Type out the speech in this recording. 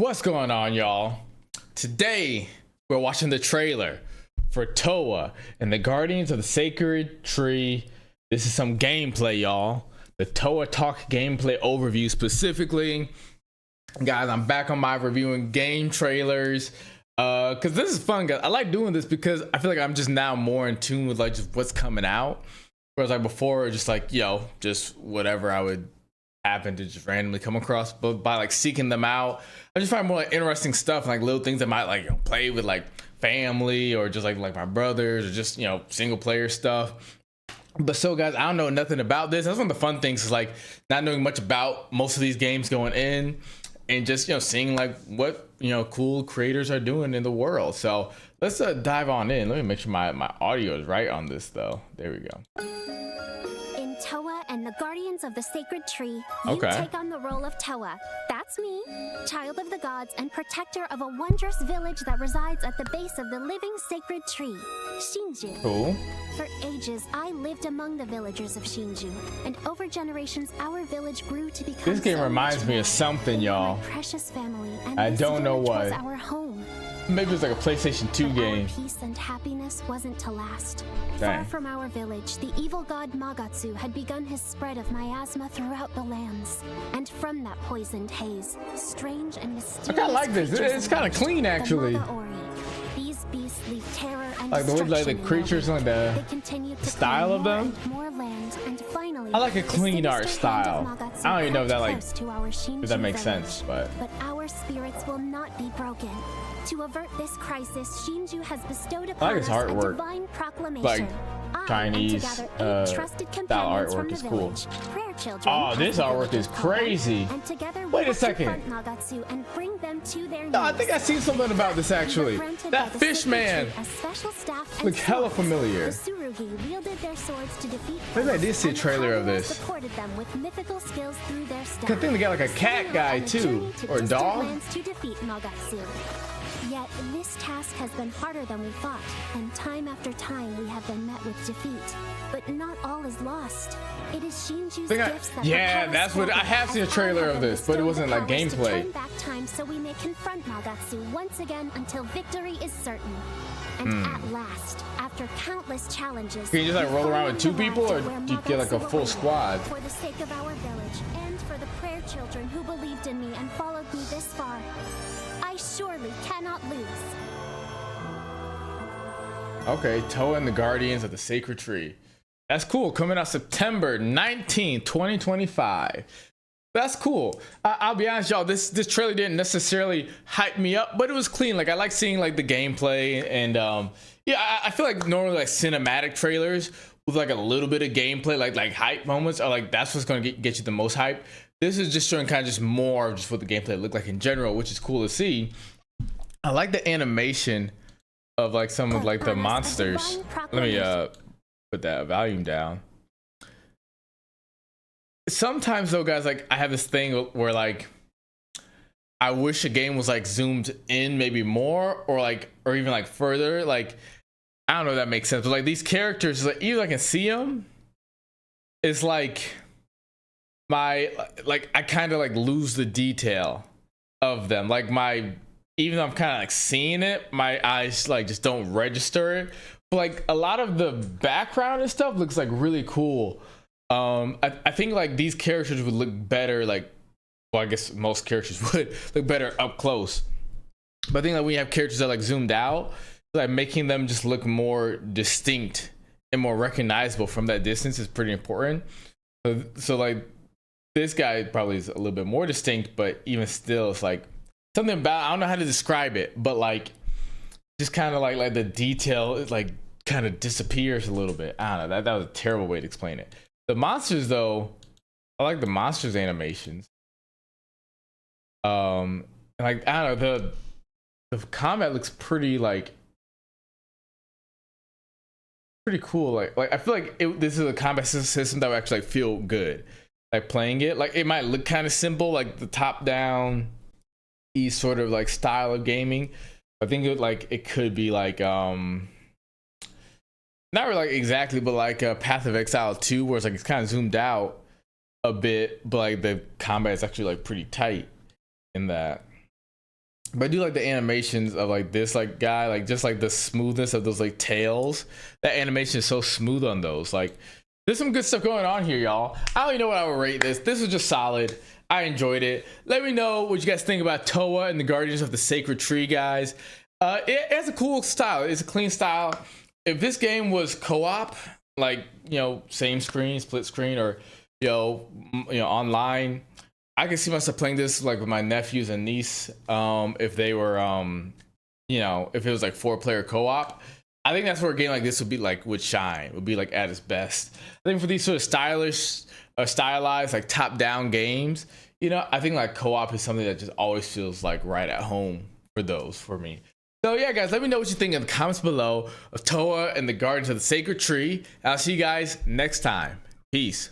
What's going on, y'all? Today we're watching the trailer for Towa and the Guardians of the Sacred Tree. This is some gameplay, y'all. The Towa Talk gameplay overview specifically. Guys, I'm back on my reviewing game trailers because this is fun, guys. I like doing this because I feel like I'm just now more in tune with like just what's coming out. Whereas like before, just like, just whatever I would happen to just randomly come across, but by like seeking them out, I just find more like interesting stuff, like little things that might like play with like family or just like my brothers or just single player stuff. But so guys, I don't know nothing about this. That's one of the fun things is like not knowing much about most of these games going in and just seeing like what cool creators are doing in the world. So let's dive on in. Let me make sure my audio is right on this though. There we go. Towa and the Guardians of the Sacred Tree, you take on the role of Towa. That's me, child of the gods and protector of a wondrous village that resides at the base of the living sacred tree, Shinju. Cool. For ages, I lived among the villagers of Shinju, and over generations, our village grew to become. This game reminds me of something, y'all. Precious family, and I don't know what. Was our home. Maybe it's like a PlayStation 2 game. Our peace and happiness wasn't to last. Dang. Far from our village, the evil god Magatsu had begun his spread of miasma throughout the lands. And from that poisoned haze, strange and mysterious I kinda like this. It's kind of clean, actually. These beasts leave terror and like the way like the creatures and the style of them. More land, and finally, I like a clean art style. I don't even know if that if that makes sense, but our spirits will not be broken. To avert this crisis, Shinju has bestowed upon us a divine proclamation. Like Chinese style artwork is cool. Oh, this artwork is crazy. Wait a second. No, I think I've seen something about this actually. That fish man look hella familiar. Maybe I did see a trailer of this. I think they got like a cat guy too, or a dog. Yet this task has been harder than we thought, and time after time we have been met with defeat. But not all is lost. It is Shinju's gifts that that's what I have seen a trailer of this, but it wasn't like gameplay. Turn back time so we may confront Magatsu once again until victory is certain. And at last, after countless challenges, can you just like roll around with two people, or do you get like a full squad? For the sake of our village and for the prayer children who believed in me and followed me this far, I surely cannot lose. Okay, Towa and the Guardians of the Sacred Tree. That's cool. Coming out September 19th, 2025. That's cool. I'll be honest, y'all. This trailer didn't necessarily hype me up, but it was clean. Like I like seeing like the gameplay, and I feel like normally like cinematic trailers with like a little bit of gameplay, like hype moments, are like that's what's gonna get you the most hype. This is just showing kind of just more of just what the gameplay looked like in general, which is cool to see. I like the animation of like some of like the monsters. Let me put that volume down. Sometimes though, guys, like I have this thing where like I wish a game was like zoomed in maybe more or even like further. Like I don't know if that makes sense, but like these characters, like even I can see them, it's like I kind of like lose the detail of them. Like even though I'm kind of like seeing it, my eyes like just don't register it. But like a lot of the background and stuff looks like really cool. I think like these characters would look better, like, well, I guess most characters would look better up close. But I think like when you have characters that like zoomed out, like making them just look more distinct and more recognizable from that distance is pretty important. So like this guy probably is a little bit more distinct, but even still, it's like something about, I don't know how to describe it, but like just kind of like the detail is like kind of disappears a little bit. I don't know, that was a terrible way to explain it. The monsters though, I like the monsters animations. And like I don't know, the combat looks pretty cool. Like I feel like this is a combat system that would actually like feel good. Like playing it, like it might look kind of simple, like the top-down sort of like style of gaming. I think it could be like not really like exactly, but like Path of Exile 2, where it's like it's kind of zoomed out a bit, but like the combat is actually like pretty tight in that. But I do like the animations of like this like guy, like just like the smoothness of those like tails. That animation is so smooth on those. Like there's some good stuff going on here, y'all. I don't even know what I would rate this. This was just solid. I enjoyed it. Let me know what you guys think about Towa and the Guardians of the Sacred Tree, guys. It has a cool style. It's a clean style. If this game was co-op, like, you know, same screen, split screen, or online, I can see myself playing this like with my nephews and niece. If they were, if it was like 4-player co-op, I think that's where a game like this would shine. Would be like at its best. I think for these sort of stylish, stylized like top-down games, I think like co-op is something that just always feels like right at home for me. So yeah, guys, let me know what you think in the comments below of Towa and the Guardians of the Sacred Tree. I'll see you guys next time. Peace.